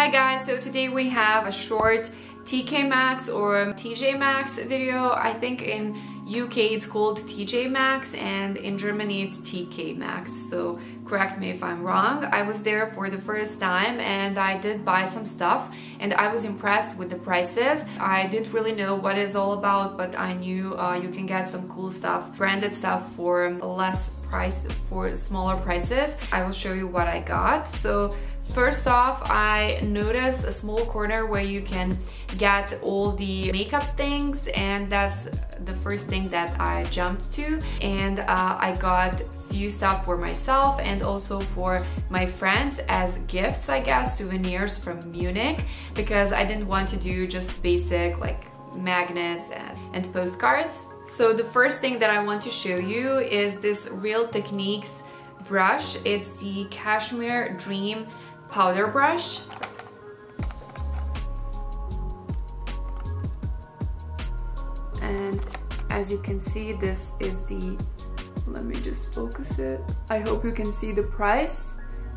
Hi guys, so today we have a short TK Maxx or TJ Maxx video. I think in UK it's called TJ Maxx and in Germany it's TK Maxx, so correct me if I'm wrong. I was there for the first time and I did buy some stuff and I was impressed with the prices. I didn't really know what it's all about, but I knew you can get some cool stuff, branded stuff for less price, for smaller prices. I will show you what I got. So first off, I noticed a small corner where you can get all the makeup things, and that's the first thing that I jumped to. And I got few stuff for myself and also for my friends as gifts, I guess, souvenirs from Munich, because I didn't want to do just basic like magnets and postcards. So the first thing that I want to show you is this Real Techniques brush. It's the Cashmere Dream powder brush. And as you can see, this is the, let me just focus it. I hope you can see the price.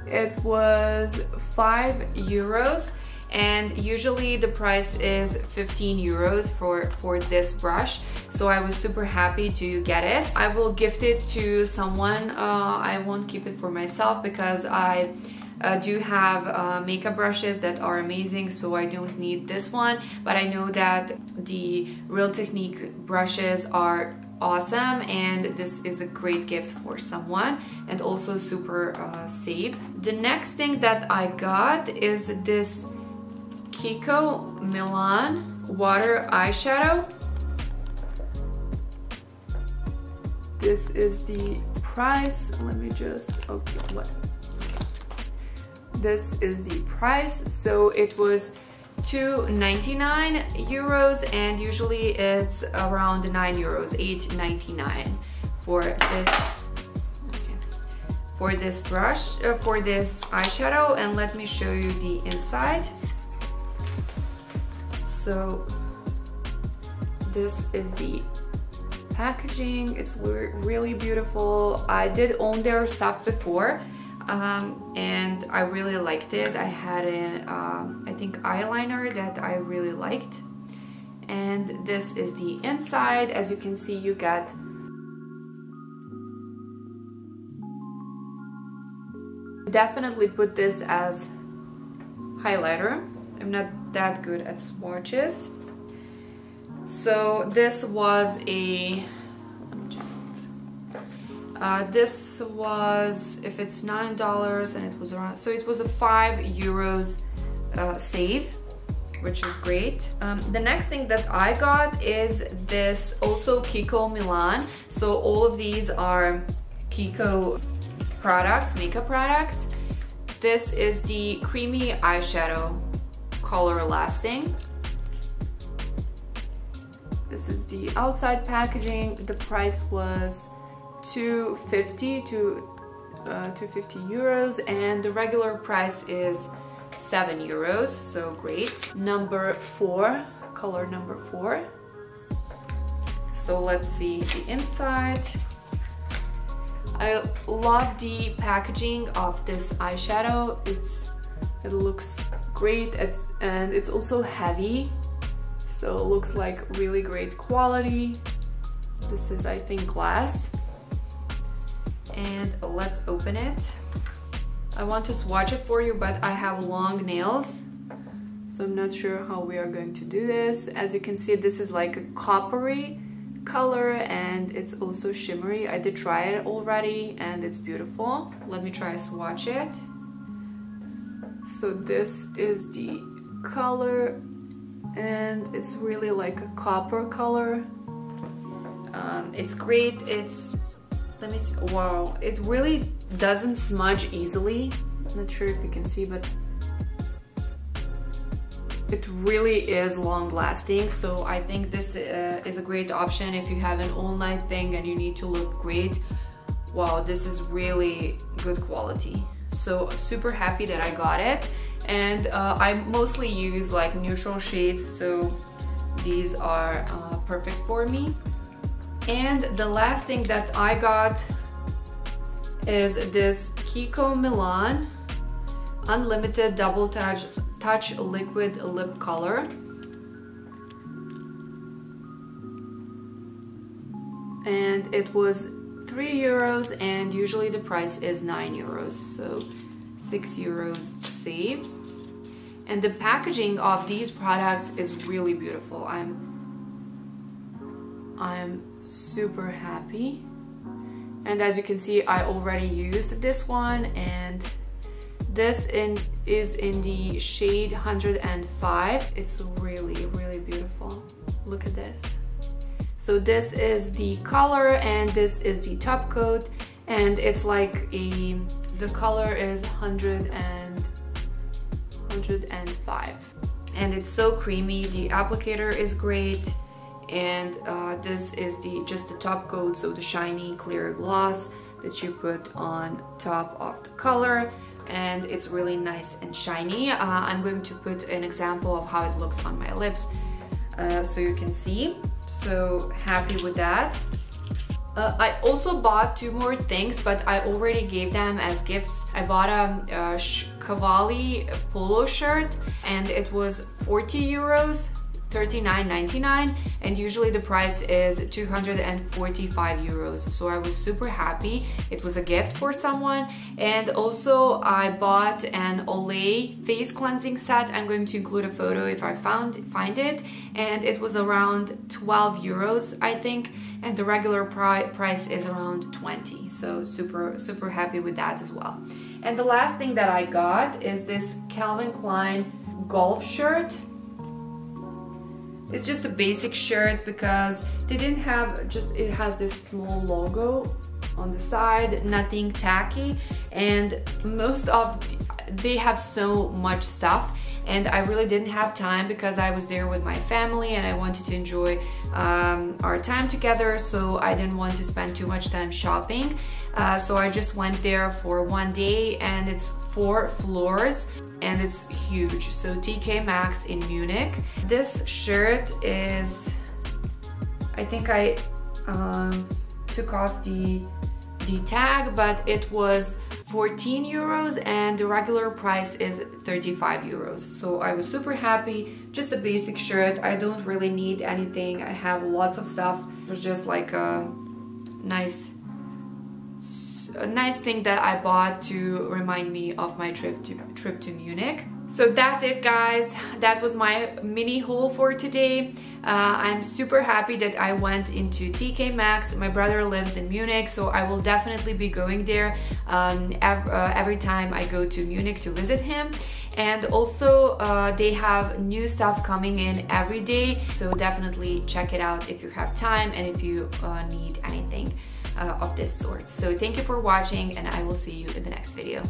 It was 5 euros. And usually the price is 15 euros for this brush, so I was super happy to get it. I will gift it to someone. I won't keep it for myself because I do have makeup brushes that are amazing, so I don't need this one, but I know that the Real Techniques brushes are awesome and this is a great gift for someone and also super safe. The next thing that I got is this KIKO Milano water eyeshadow. This is the price. Let me just, okay, what? Okay. This is the price. So it was 2.99 euros and usually it's around 9 euros, 8.99 for this. Okay. For this brush, for this eyeshadow, and let me show you the inside. So this is the packaging. It's really beautiful. I did own their stuff before and I really liked it. I had an I think eyeliner that I really liked, and this is the inside. As you can see, you get definitely put this as highlighter. I'm not that good at swatches. So this was a, let me just, this was, if it's $9 and it was around, so it was a 5 euros save, which is great. The next thing that I got is this also KIKO Milano. So all of these are KIKO products, makeup products. This is the creamy eyeshadow, color lasting. This is the outside packaging. The price was 250 euros and the regular price is 7 euros, so great. Number 4, color number 4. So let's see the inside. I love the packaging of this eyeshadow. It looks great, and it's also heavy, so it looks like really great quality. This is, I think, glass. And let's open it. I want to swatch it for you, but I have long nails, so I'm not sure how we are going to do this. As you can see, this is like a coppery color and it's also shimmery. I did try it already and it's beautiful. Let me try to swatch it. So this is the color and it's really like a copper color. It's great. It's, let me see, wow, it really doesn't smudge easily. I'm not sure if you can see, but it really is long lasting. So I think this is a great option if you have an all-night thing and you need to look great. Wow, this is really good quality. So super happy that I got it. And I mostly use like neutral shades, so these are perfect for me. And the last thing that I got is this KIKO Milano Unlimited Double Touch Touch Liquid Lip Color. And it was 3 euros, and usually the price is 9 euros, so 6 euros saved. And the packaging of these products is really beautiful. I'm super happy. And as you can see, I already used this one, and this is in the shade 105. It's really, really beautiful. Look at this. So this is the color, and this is the top coat, and it's like the color is 105. And it's so creamy. The applicator is great. And this is just the top coat, so the shiny clear gloss that you put on top of the color, and it's really nice and shiny. I'm going to put an example of how it looks on my lips so you can see. So happy with that. I also bought 2 more things, but I already gave them as gifts. I bought a Cavalli polo shirt, and it was 40 euros. 39.99, and usually the price is 245 euros, so I was super happy. It was a gift for someone. And also I bought an Olay face cleansing set. I'm going to include a photo if I find it, and it was around 12 euros I think, and the regular price is around 20, so super happy with that as well. And the last thing that I got is this Calvin Klein golf shirt. It's just a basic shirt because they didn't have, it has this small logo on the side, nothing tacky, and they have so much stuff, and I really didn't have time because I was there with my family and I wanted to enjoy our time together, so I didn't want to spend too much time shopping. So I just went there for 1 day, and it's 4 floors. And it's huge. So TK Maxx in Munich. This shirt is, I think I took off the tag, but it was 14 euros, and the regular price is 35 euros. So I was super happy. Just a basic shirt. I don't really need anything. I have lots of stuff. It was just like a nice thing that I bought to remind me of my trip to Munich. So that's it, guys. That was my mini haul for today. I'm super happy that I went into TK Maxx. My brother lives in Munich, so I will definitely be going there every time I go to Munich to visit him. And also they have new stuff coming in every day, so definitely check it out if you have time and if you need anything of this sort. So thank you for watching, and I will see you in the next video.